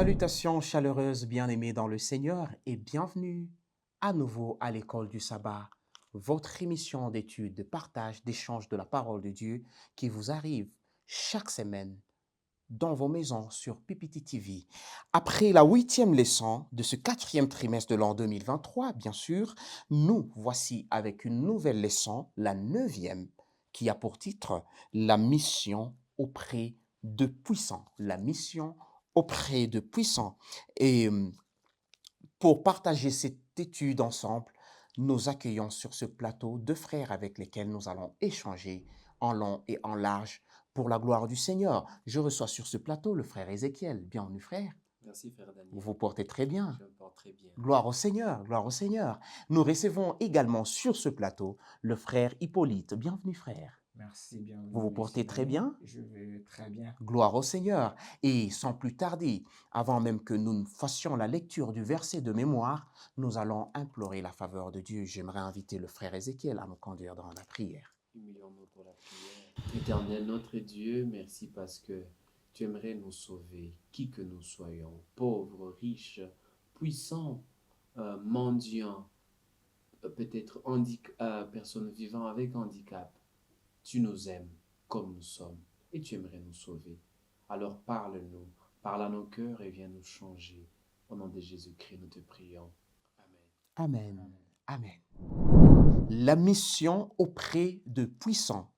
Salutations chaleureuses, bien-aimés dans le Seigneur, et bienvenue à nouveau à l'école du sabbat, votre émission d'études, de partage, d'échange de la parole de Dieu qui vous arrive chaque semaine dans vos maisons sur PPT TV. Après la 8e leçon de ce 4e trimestre de l'an 2023, bien sûr, nous voici avec une nouvelle leçon, la 9e, qui a pour titre La mission auprès de puissants. La mission auprès de puissants. Et pour partager cette étude ensemble, nous accueillons sur ce plateau deux frères avec lesquels nous allons échanger en long et en large pour la gloire du Seigneur. Je reçois sur ce plateau le frère Ézéchiel. Bienvenue frère. Merci, frère Vous Daniel. vous portez très bien. Je me porte très bien. Gloire au Seigneur, gloire au Seigneur. Nous recevons également sur ce plateau le frère Hippolyte. Bienvenue frère. Merci, bienvenue. Vous vous Merci, portez très Daniel. bien? Je vais très bien. Gloire au Seigneur. Et sans plus tarder, avant même que nous ne fassions la lecture du verset de mémoire, nous allons implorer la faveur de Dieu. J'aimerais inviter le frère Ézéchiel à nous conduire dans la prière. Humilions-nous pour la prière. Éternel notre Dieu, merci parce que tu aimerais nous sauver, qui que nous soyons, pauvres, riches, puissants, mendiants, peut-être personnes vivant avec handicap. Tu nous aimes comme nous sommes et tu aimerais nous sauver. Alors parle-nous, parle à nos cœurs et viens nous changer. Au nom de Jésus-Christ, nous te prions. Amen. Amen. Amen. La mission auprès de puissants.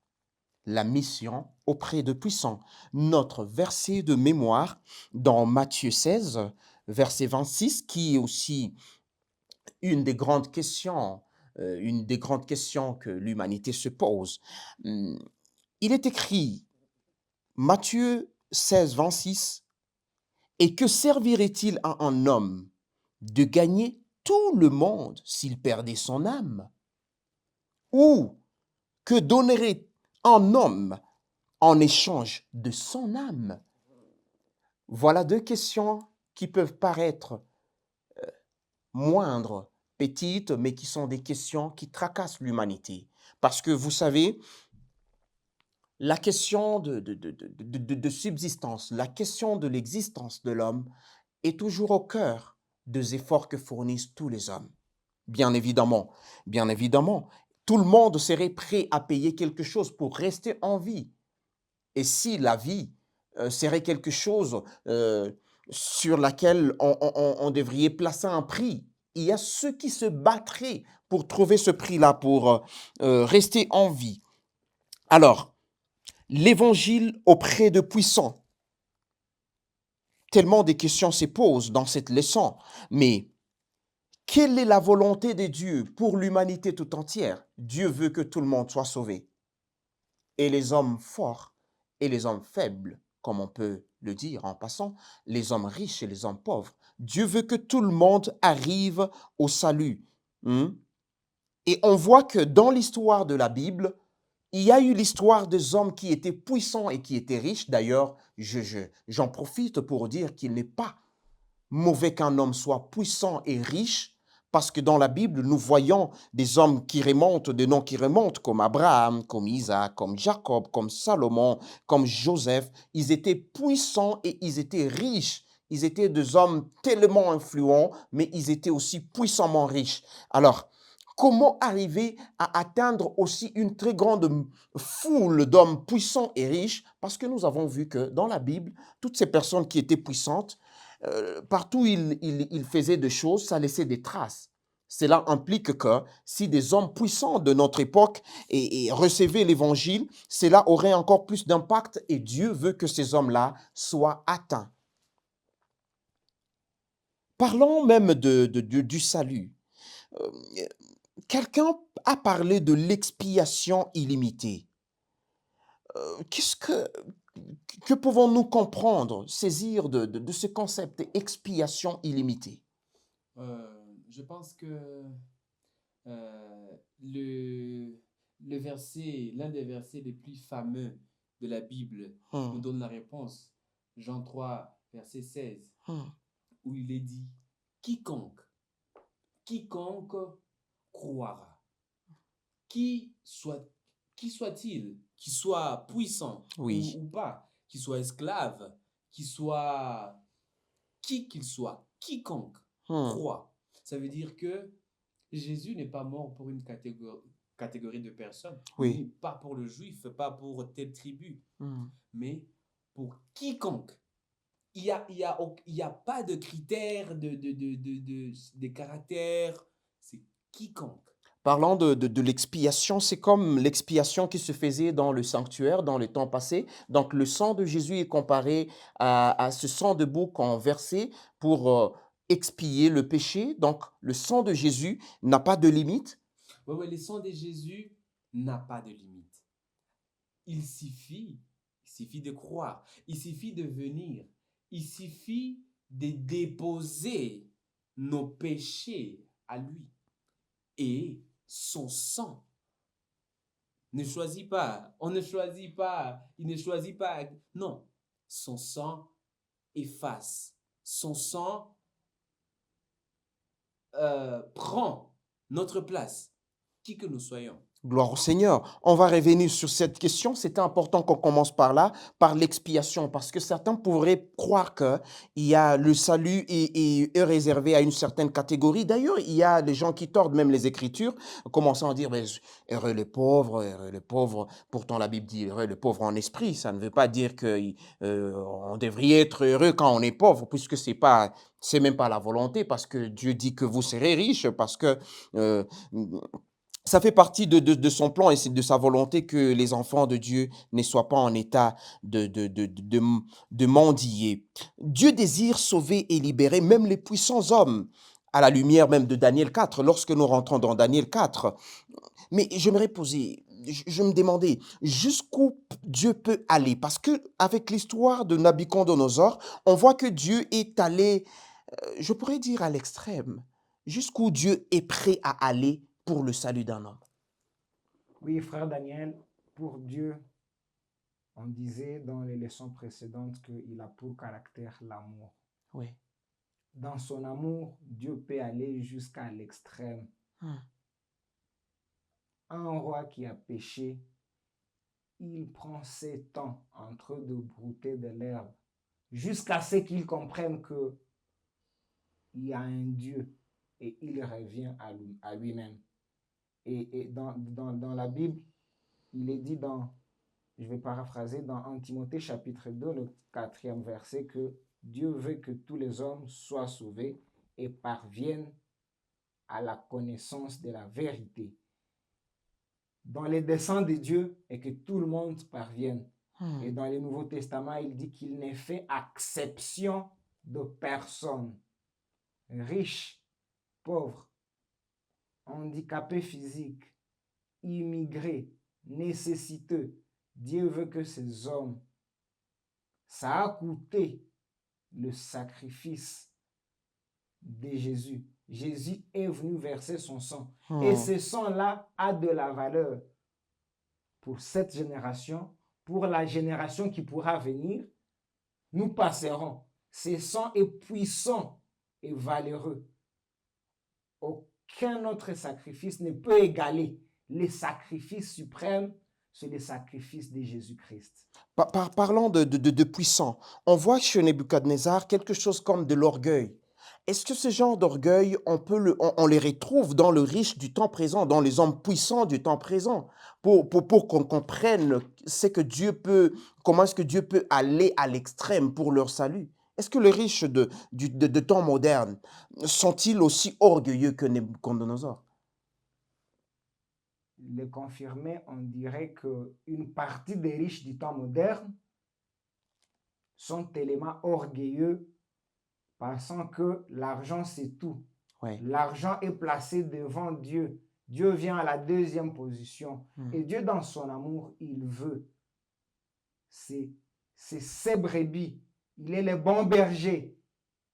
La mission auprès de puissants. Notre verset de mémoire dans Matthieu 16, verset 26, qui est aussi une des grandes questions, que l'humanité se pose. Il est écrit, Matthieu 16, 26, « Et que servirait-il à un homme de gagner tout le monde s'il perdait son âme? Ou que donnerait un homme en échange de son âme? » Voilà deux questions qui peuvent paraître moindres, petites, mais qui sont des questions qui tracassent l'humanité. Parce que vous savez, la question de subsistance, la question de l'existence de l'homme est toujours au cœur des efforts que fournissent tous les hommes. Bien évidemment, tout le monde serait prêt à payer quelque chose pour rester en vie. Et si la vie serait quelque chose sur laquelle on devrait placer un prix, il y a ceux qui se battraient pour trouver ce prix-là, pour rester en vie. Alors, l'évangile auprès de puissants. Tellement de questions se posent dans cette leçon, mais quelle est la volonté de Dieu pour l'humanité tout entière? Dieu veut que tout le monde soit sauvé. Et les hommes forts et les hommes faibles, comme on peut le dire en passant, les hommes riches et les hommes pauvres. Dieu veut que tout le monde arrive au salut. Et on voit que dans l'histoire de la Bible, il y a eu l'histoire des hommes qui étaient puissants et qui étaient riches. D'ailleurs, j'en profite pour dire qu'il n'est pas mauvais qu'un homme soit puissant et riche, parce que dans la Bible, nous voyons des hommes qui remontent, des noms qui remontent, comme Abraham, comme Isaac, comme Jacob, comme Salomon, comme Joseph. Ils étaient puissants et ils étaient riches. Ils étaient des hommes tellement influents, mais ils étaient aussi puissamment riches. Alors, comment arriver à atteindre aussi une très grande foule d'hommes puissants et riches? Parce que nous avons vu que dans la Bible, toutes ces personnes qui étaient puissantes, partout où il faisait des choses, ça laissait des traces. Cela implique que si des hommes puissants de notre époque et recevaient l'évangile, cela aurait encore plus d'impact et Dieu veut que ces hommes-là soient atteints. Parlons même du salut. Euh, Quelqu'un a parlé de l'expiation illimitée. Qu'est-ce que pouvons-nous comprendre, saisir de ce concept expiation illimitée? Je pense que euh, le, l'un des versets les plus fameux de la Bible nous donne la réponse. Jean 3, verset 16, où il est dit, quiconque croira, qui soit-il, qu'il soit puissant Oui. ou pas, qu'il soit esclave, qu'il soit qui qu'il soit, quiconque Hmm. croit. Ça veut dire que Jésus n'est pas mort pour une catégorie de personnes, Oui. ni pas pour le juif, pas pour telle tribu, Hmm. mais pour quiconque. Il y a pas de critères, de caractères, c'est quiconque. Parlant de l'expiation, c'est comme l'expiation qui se faisait dans le sanctuaire dans le temps passé. Donc, le sang de Jésus est comparé à ce sang de bouc qu'on versait pour expier le péché. Donc, le sang de Jésus n'a pas de limite. Ouais, ouais, le sang de Jésus n'a pas de limite. Il suffit de croire, il suffit de venir, il suffit de déposer nos péchés à lui. Et son sang ne choisit pas, on ne choisit pas, il ne choisit pas. Non, son sang efface, son sang prend notre place, qui que nous soyons. Gloire au Seigneur. On va revenir sur cette question. C'est important qu'on commence par là, par l'expiation, parce que certains pourraient croire que il y a le salut est réservé à une certaine catégorie. D'ailleurs, il y a des gens qui tordent même les Écritures, commençant à dire, ben, heureux les pauvres, heureux les pauvres. Pourtant, la Bible dit heureux les pauvres en esprit. Ça ne veut pas dire que on devrait être heureux quand on est pauvre, puisque c'est même pas la volonté, parce que Dieu dit que vous serez riches, parce que euh, ça fait partie de son plan et c'est de sa volonté que les enfants de Dieu ne soient pas en état de mendier. Dieu désire sauver et libérer même les puissants hommes, à la lumière même de Daniel 4, lorsque nous rentrons dans Daniel 4. Mais j'aimerais poser, je me demandais jusqu'où Dieu peut aller, parce que avec l'histoire de Nabucodonosor, on voit que Dieu est allé, je pourrais dire à l'extrême, jusqu'où Dieu est prêt à aller pour le salut d'un homme. Oui, frère Daniel, pour Dieu, on disait dans les leçons précédentes qu'il a pour caractère l'amour. Oui. Dans son amour, Dieu peut aller jusqu'à l'extrême. Un roi qui a péché, il prend ses temps en train de brouter de l'herbe jusqu'à ce qu'il comprenne que il y a un Dieu et il revient à lui-même. Et dans la Bible, il est dit je vais paraphraser dans 1 Timothée chapitre 2, le 4e verset, que Dieu veut que tous les hommes soient sauvés et parviennent à la connaissance de la vérité. Dans les desseins de Dieu et que tout le monde parvienne. Et dans le Nouveau Testament, il dit qu'il n'est fait exception de personne. Riche, pauvre, handicapé physique, immigré, nécessiteux. Dieu veut que ces hommes, ça a coûté le sacrifice de Jésus. Jésus est venu verser son sang. Et ce sang-là a de la valeur pour cette génération, pour la génération qui pourra venir. Nous passerons. Ce sang est puissant et valeureux. Aucun autre sacrifice ne peut égaler le sacrifice suprême, c'est le sacrifice de Jésus-Christ. Parlant de puissant, on voit chez Nebuchadnezzar quelque chose comme de l'orgueil. Est-ce que ce genre d'orgueil, on les retrouve dans le riche du temps présent, dans les hommes puissants du temps présent, pour qu'on comprenne comment est-ce que Dieu peut aller à l'extrême pour leur salut? Est-ce que les riches de temps moderne sont-ils aussi orgueilleux que Nebuchadnezzar? Le confirmer, on dirait qu'une partie des riches du temps moderne sont tellement orgueilleux pensant que l'argent c'est tout. Ouais. L'argent est placé devant Dieu. Dieu vient à la deuxième position. Et Dieu, dans son amour, il veut. C'est ses brebis. Il est le bon berger.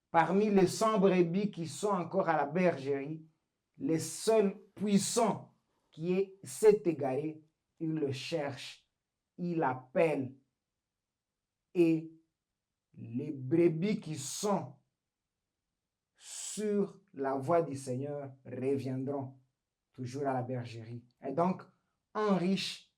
Parmi les 100 brebis qui sont encore à la bergerie, les seuls puissants qui s'est égaré, il le cherche, il appelle. Et les brebis qui sont sur la voie du Seigneur reviendront toujours à la bergerie. Et donc, un riche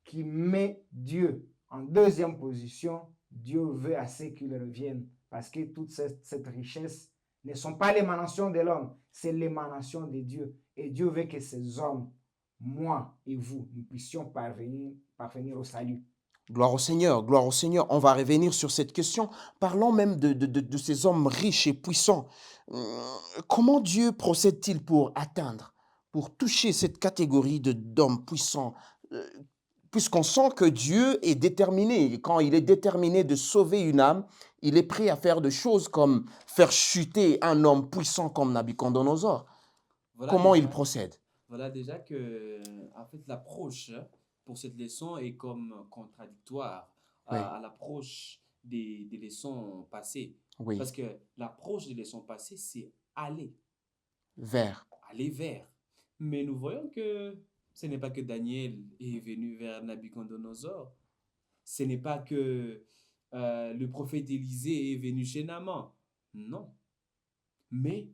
qui met Dieu en deuxième position, Dieu veut à ce qu'il revienne parce que toute cette richesse ne sont pas l'émanation de l'homme, c'est l'émanation de Dieu. Et Dieu veut que ces hommes, moi et vous, nous puissions parvenir au salut. Gloire au Seigneur, gloire au Seigneur. On va revenir sur cette question. Parlons même de ces hommes riches et puissants. Comment Dieu procède-t-il pour atteindre, pour toucher cette catégorie d'hommes puissants? Euh, Puisqu'on sent que Dieu est déterminé. Et quand il est déterminé de sauver une âme, il est prêt à faire des choses comme faire chuter un homme puissant comme Nabucodonosor. Voilà Comment il déjà, procède? voilà déjà que, en fait, l'approche pour cette leçon est comme contradictoire Oui, à l'approche des leçons passées. oui, Parce que l'approche des leçons passées, c'est aller, vers. aller vers. Mais nous voyons que ce n'est pas que Daniel est venu vers Nabucodonosor. Ce n'est pas que le prophète Élisée est venu chez Naaman. Non. Mais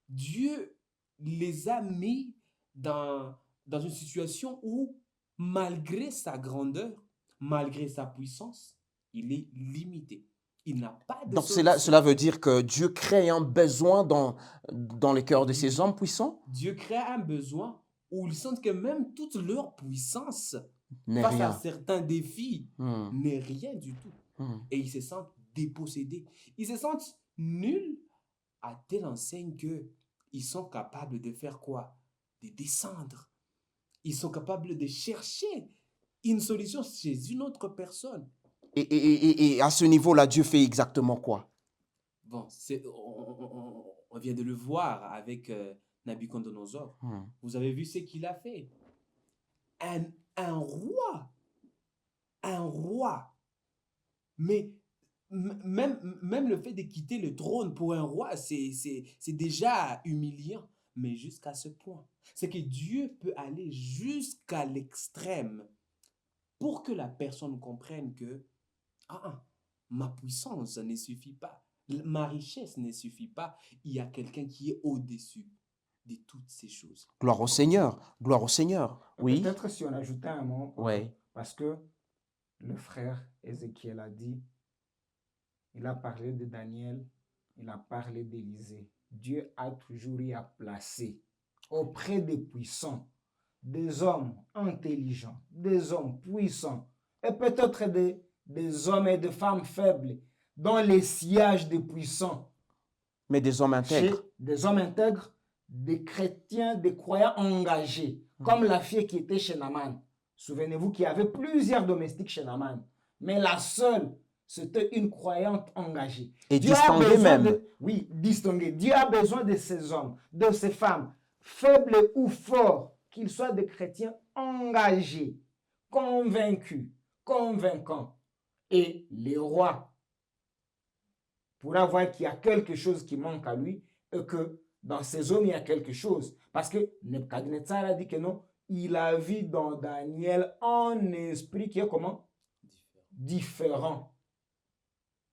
Dieu les a mis dans une situation où, malgré sa grandeur, malgré sa puissance, il est limité. Il n'a pas de Donc cela, solution. cela veut dire que Dieu crée un besoin dans les cœurs de ces hommes Oui, puissants? Dieu crée un besoin où ils sentent que même toute leur puissance N'est face à rien. certains défis Hmm, n'est rien du tout. hmm. Et ils se sentent dépossédés. Ils se sentent nuls à telle enseigne que ils sont capables de faire quoi? De descendre. Ils sont capables de chercher une solution chez une autre personne. Et à ce niveau-là, Dieu fait exactement quoi? Bon, on vient de le voir avec Nabucodonosor. Hmm. Vous avez vu ce qu'il a fait. Un, un roi, un roi. Mais même le fait de quitter le trône pour un roi, c'est déjà humiliant. Mais jusqu'à ce point. C'est que Dieu peut aller jusqu'à l'extrême pour que la personne comprenne que ma puissance ne suffit pas, ma richesse ne suffit pas. Il y a quelqu'un qui est au-dessus de toutes ces choses. Gloire au Seigneur, gloire au Seigneur. Et Oui, peut-être si on ajoutait un mot, oui, parce que le frère Ézéchiel a dit, il a parlé de Daniel, il a parlé d'Élisée. Dieu a toujours eu à placer auprès des puissants des hommes intelligents, des hommes puissants, et peut-être des hommes et des femmes faibles dans les sièges des puissants, mais des hommes chez intègres. des hommes intègres, des chrétiens, des croyants engagés, comme la fille qui était chez Naaman. Souvenez-vous qu'il y avait plusieurs domestiques chez Naaman, mais la seule, c'était une croyante engagée. Et Dieu a distingués besoin même. oui, distingués. Dieu a besoin de ces hommes, de ces femmes, faibles ou forts, qu'ils soient des chrétiens engagés, convaincus, convaincants. Et les rois pourra voir qu'il y a quelque chose qui manque à lui et que dans ces hommes, il y a quelque chose. Parce que Nebuchadnezzar a dit que non, il a vu dans Daniel un esprit qui est comment? Différent.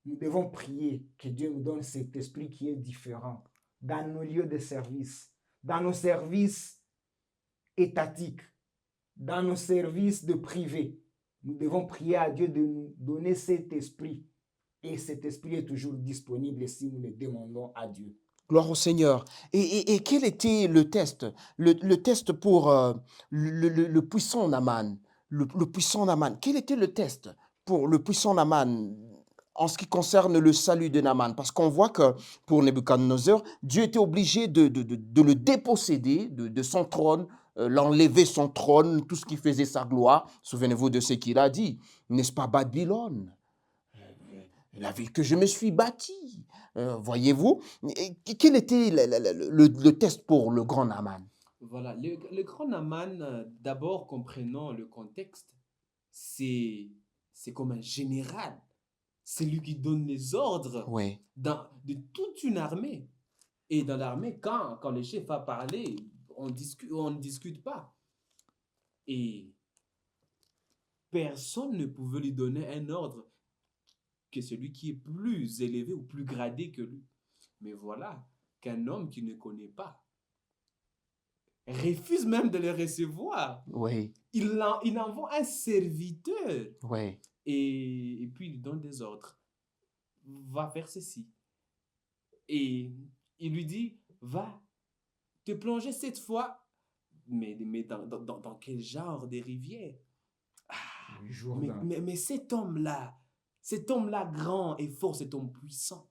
Nous devons prier que Dieu nous donne cet esprit qui est différent dans nos lieux de service, dans nos services étatiques, dans nos services de privé. Nous devons prier à Dieu de nous donner cet esprit. Et cet esprit est toujours disponible si nous le demandons à Dieu. Gloire au Seigneur. Et quel était le test? Le test pour le puissant Naaman. Le puissant Naaman. Quel était le test pour le puissant Naaman en ce qui concerne le salut de Naaman? Parce qu'on voit que pour Nebuchadnezzar, Dieu était obligé de le déposséder de son trône, l'enlever son trône, tout ce qui faisait sa gloire. Souvenez-vous de ce qu'il a dit. N'est-ce pas Babylone? La ville que je me suis bâtie. Voyez-vous? Quel était le test pour le grand Naaman? Voilà, le grand Naaman, d'abord comprenons le contexte, c'est comme un général. C'est lui qui donne les ordres Oui, de toute une armée. Et dans l'armée, quand le chef a parlé, on ne discute pas. Et personne ne pouvait lui donner un ordre que celui qui est plus élevé ou plus gradé que lui. Mais voilà qu'un homme qui ne connaît pas refuse même de le recevoir. oui, Il envoie un serviteur oui. et puis il donne des ordres. Va faire ceci, Et il lui dit, va te plonger cette fois, mais dans quel genre de rivière? Ah, Le Jourdain. mais cet homme-là grand et fort, cet homme puissant,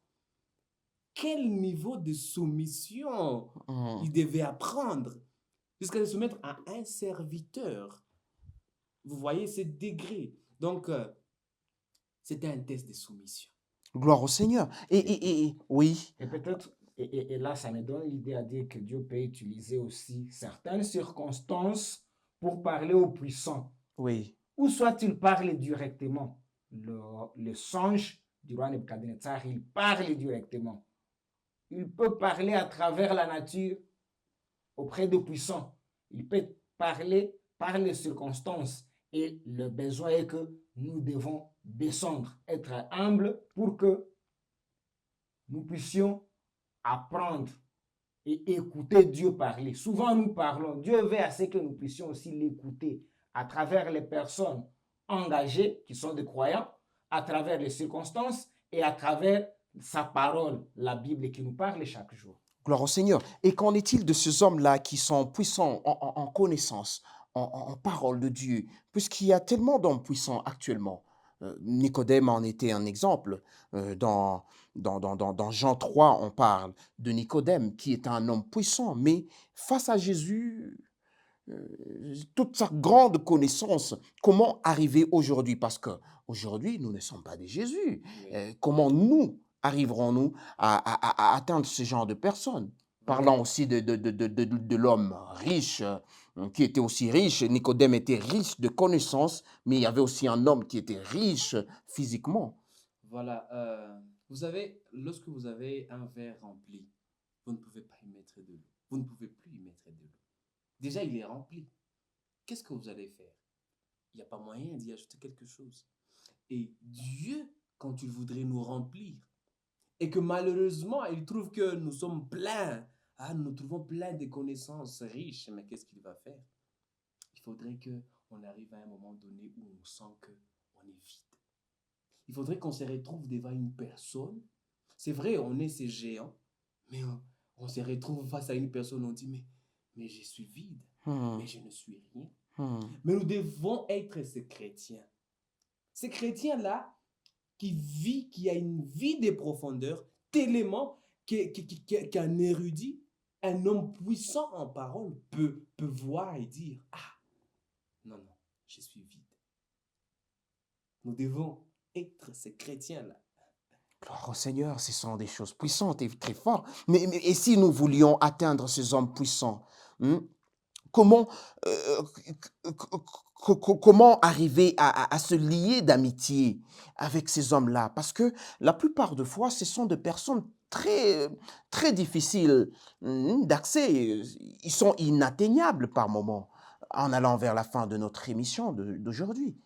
quel niveau de soumission Hmm. il devait apprendre jusqu'à se soumettre à un serviteur. Vous voyez ce degré. Donc, c'était un test de soumission. Gloire au Seigneur. Oui, Et peut-être, et là, ça me donne l'idée à dire que Dieu peut utiliser aussi certaines circonstances pour parler aux puissants. oui. Ou soit il parle directement. Le songe du roi Nebuchadnezzar, il parle directement. Il peut parler à travers la nature auprès des puissants. Il peut parler par les circonstances. Et le besoin est que nous devons descendre, être humbles pour que nous puissions apprendre et écouter Dieu parler. Souvent nous parlons, Dieu veut à ce que nous puissions aussi l'écouter à travers les personnes engagées qui sont des croyants, à travers les circonstances et à travers sa parole, la Bible qui nous parle chaque jour. Gloire au Seigneur. Et qu'en est-il de ces hommes-là qui sont puissants en connaissance, en parole de Dieu, puisqu'il y a tellement d'hommes puissants actuellement? Nicodème en était un exemple. Dans Jean 3, on parle de Nicodème qui est un homme puissant, mais face à Jésus, toute sa grande connaissance, comment arriver aujourd'hui? Parce que aujourd'hui, nous ne sommes pas des Jésus. Oui. Comment nous arriverons-nous à atteindre ce genre de personnes? Parlant Voilà. aussi de l'homme riche, qui était aussi riche. Nicodème était riche de connaissances, mais il y avait aussi un homme qui était riche physiquement. Voilà. Vous savez, lorsque vous avez un verre rempli, vous ne pouvez pas y mettre de l'eau. Vous ne pouvez plus y mettre de l'eau. Déjà, il est rempli. Qu'est-ce que vous allez faire? Il n'y a pas moyen d'y ajouter quelque chose. Et Dieu, quand il voudrait nous remplir, et que malheureusement, il trouve que nous sommes pleins, nous trouvons plein de connaissances riches, mais qu'est-ce qu'il va faire? Il faudrait qu'on arrive à un moment donné où on sent qu'on est vide. Il faudrait qu'on se retrouve devant une personne. C'est vrai, on est ces géants, mais on se retrouve face à une personne, on dit, mais je suis vide, Hmm, mais je ne suis rien. hmm. Mais nous devons être ces chrétiens. Ces chrétiens-là qui a une vie de profondeur, tellement qu'un érudit, un homme puissant en parole peut voir et dire, non, je suis vide. Nous devons être ces chrétiens-là. Gloire au Seigneur, ce sont des choses puissantes et très fortes. Et si nous voulions atteindre ces hommes puissants, hmm, comment, euh, comment arriver à se lier d'amitié avec ces hommes-là? Parce que la plupart de fois, ce sont des personnes très difficiles d'accès. Ils sont inatteignables par moments en allant vers la fin de notre émission d'aujourd'hui.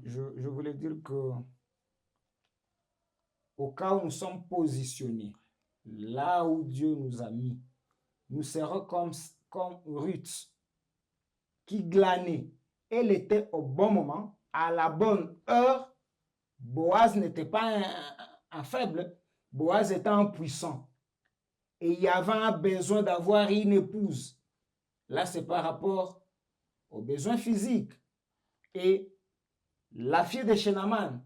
Je voulais dire que au cas où nous sommes positionnés, là où Dieu nous a mis, nous serons comme Ruth qui glanait. Elle était au bon moment, à la bonne heure. Boaz n'était pas un faible, Boaz était un puissant. Et il y avait un besoin d'avoir une épouse. Là, c'est par rapport aux besoins physiques. Et la fille de Shenaman,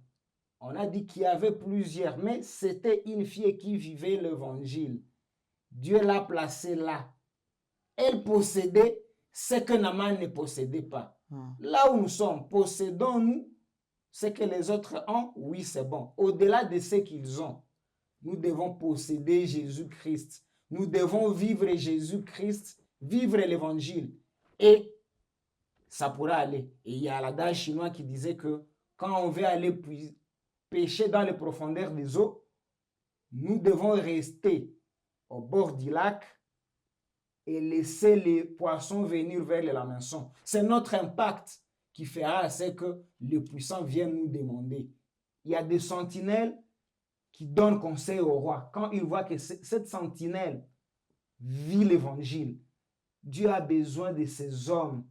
on a dit qu'il y avait plusieurs, mais c'était une fille qui vivait l'évangile. Dieu l'a placée là. Elle possédait ce que Naaman ne possédait pas. Là où nous sommes, possédons-nous ce que les autres ont? Oui, c'est bon. Au-delà de ce qu'ils ont, nous devons posséder Jésus-Christ. Nous devons vivre Jésus-Christ, vivre l'évangile. Et ça pourra aller. Et il y a l'adage chinois qui disait que quand on veut aller pêcher dans les profondeurs des eaux, nous devons rester au bord du lac et laisser les poissons venir vers les lamaçons. C'est notre impact qui fera ce que les puissants viennent nous demander. Il y a des sentinelles qui donnent conseil au roi. Quand ils voient que cette sentinelle vit l'évangile, Dieu a besoin de ces hommes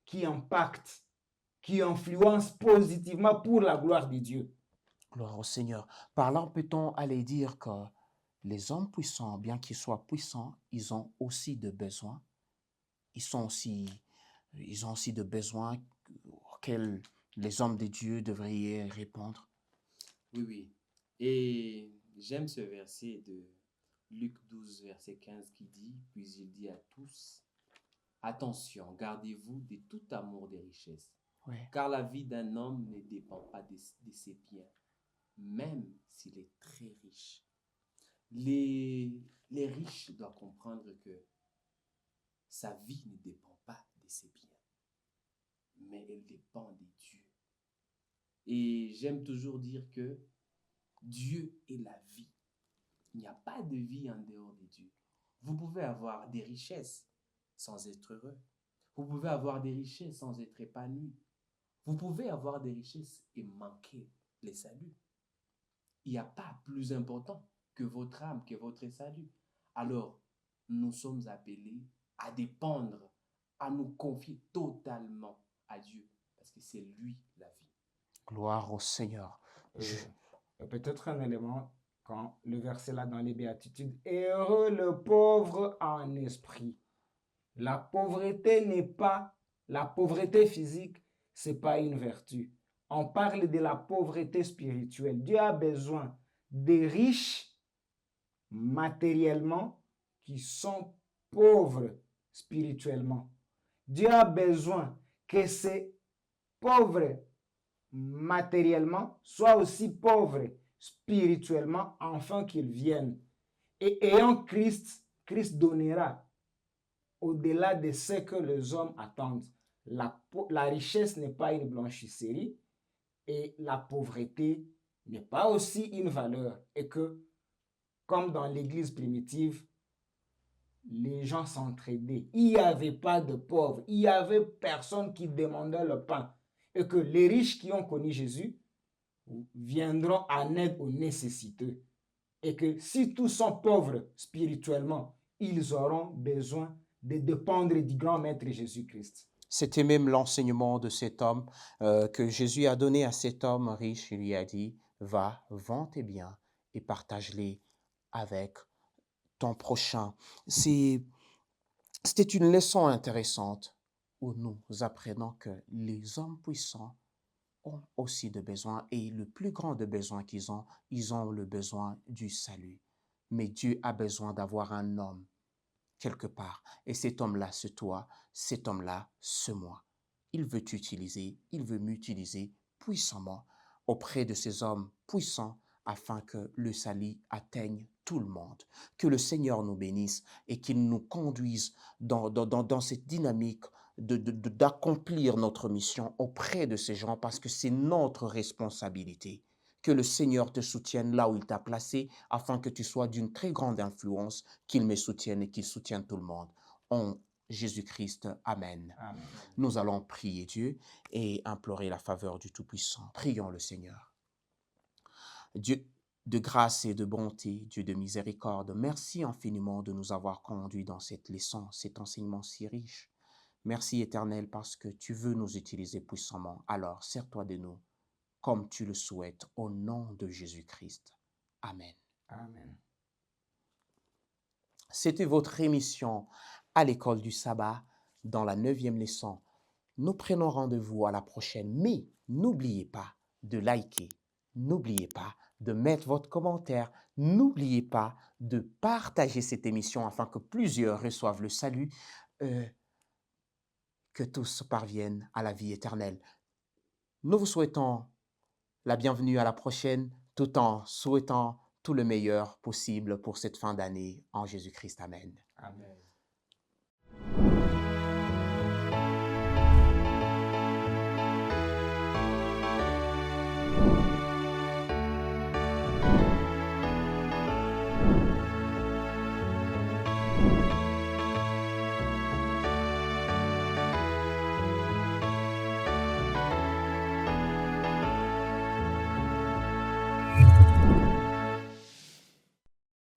qui impactent, qui influencent positivement pour la gloire de Dieu. Gloire au Seigneur. Par là, peut-on aller dire que les hommes puissants, bien qu'ils soient puissants, ils ont aussi de besoins. Ils ont aussi de besoins auxquels les hommes de Dieu devraient répondre. Oui, oui. Et j'aime ce verset de Luc 12, verset 15 qui dit, puis il dit à tous, attention, gardez-vous de tout amour des richesses, Oui. car la vie d'un homme ne dépend pas de ses biens, même s'il est très riche. Les riches doivent comprendre que sa vie ne dépend pas de ses biens, mais elle dépend de Dieu. Et j'aime toujours dire que Dieu est la vie. Il n'y a pas de vie en dehors de Dieu. Vous pouvez avoir des richesses sans être heureux. Vous pouvez avoir des richesses sans être épanoui. Vous pouvez avoir des richesses et manquer les saluts. Il n'y a pas plus important que votre âme, que votre salut. Alors, nous sommes appelés à dépendre, à nous confier totalement à Dieu, parce que c'est lui la vie. Gloire au Seigneur. Peut-être un élément, quand le verset là dans les béatitudes, heureux le pauvre en esprit. La pauvreté n'est pas, la pauvreté physique, c'est pas une vertu. On parle de la pauvreté spirituelle. Dieu a besoin des riches matériellement qui sont pauvres spirituellement. Dieu a besoin que ces pauvres matériellement soient aussi pauvres spirituellement afin qu'ils viennent. Et ayant Christ, Christ donnera au-delà de ce que les hommes attendent. La richesse n'est pas une blanchisserie et la pauvreté n'est pas aussi une valeur. Et que, comme dans l'église primitive, les gens s'entraidaient. Il n'y avait pas de pauvres. Il n'y avait personne qui demandait le pain. Et que les riches qui ont connu Jésus viendront en aide aux nécessiteux. Et que si tous sont pauvres spirituellement, ils auront besoin de dépendre du grand maître Jésus-Christ. C'était même l'enseignement de cet homme que Jésus a donné à cet homme riche. Il lui a dit, va, vends tes biens et partage-les avec ton prochain. C'était une leçon intéressante où nous apprenons que les hommes puissants ont aussi de besoins et le plus grand de besoins ils ont le besoin du salut. Mais Dieu a besoin d'avoir un homme quelque part. Et cet homme-là, c'est toi, cet homme-là, c'est moi. Il veut m'utiliser puissamment auprès de ces hommes puissants afin que le salut atteigne tout le monde. Que le Seigneur nous bénisse et qu'il nous conduise dans cette dynamique d'accomplir notre mission auprès de ces gens parce que c'est notre responsabilité. Que le Seigneur te soutienne là où il t'a placé afin que tu sois d'une très grande influence, qu'il me soutienne et qu'il soutienne tout le monde. En Jésus-Christ, Amen. Amen. Nous allons prier Dieu et implorer la faveur du Tout-Puissant. Prions le Seigneur. Dieu de grâce et de bonté, Dieu de miséricorde, merci infiniment de nous avoir conduits dans cette leçon, cet enseignement si riche. Merci Éternel parce que tu veux nous utiliser puissamment. Alors, sers-toi de nous comme tu le souhaites, au nom de Jésus-Christ. Amen. Amen. C'était votre émission à l'école du sabbat dans la 9e leçon. Nous prenons rendez-vous à la prochaine, mais n'oubliez pas de liker, n'oubliez pas de mettre votre commentaire, n'oubliez pas de partager cette émission afin que plusieurs reçoivent le salut, que tous parviennent à la vie éternelle. Nous vous souhaitons la bienvenue à la prochaine, tout en souhaitant tout le meilleur possible pour cette fin d'année en Jésus-Christ. Amen. Amen.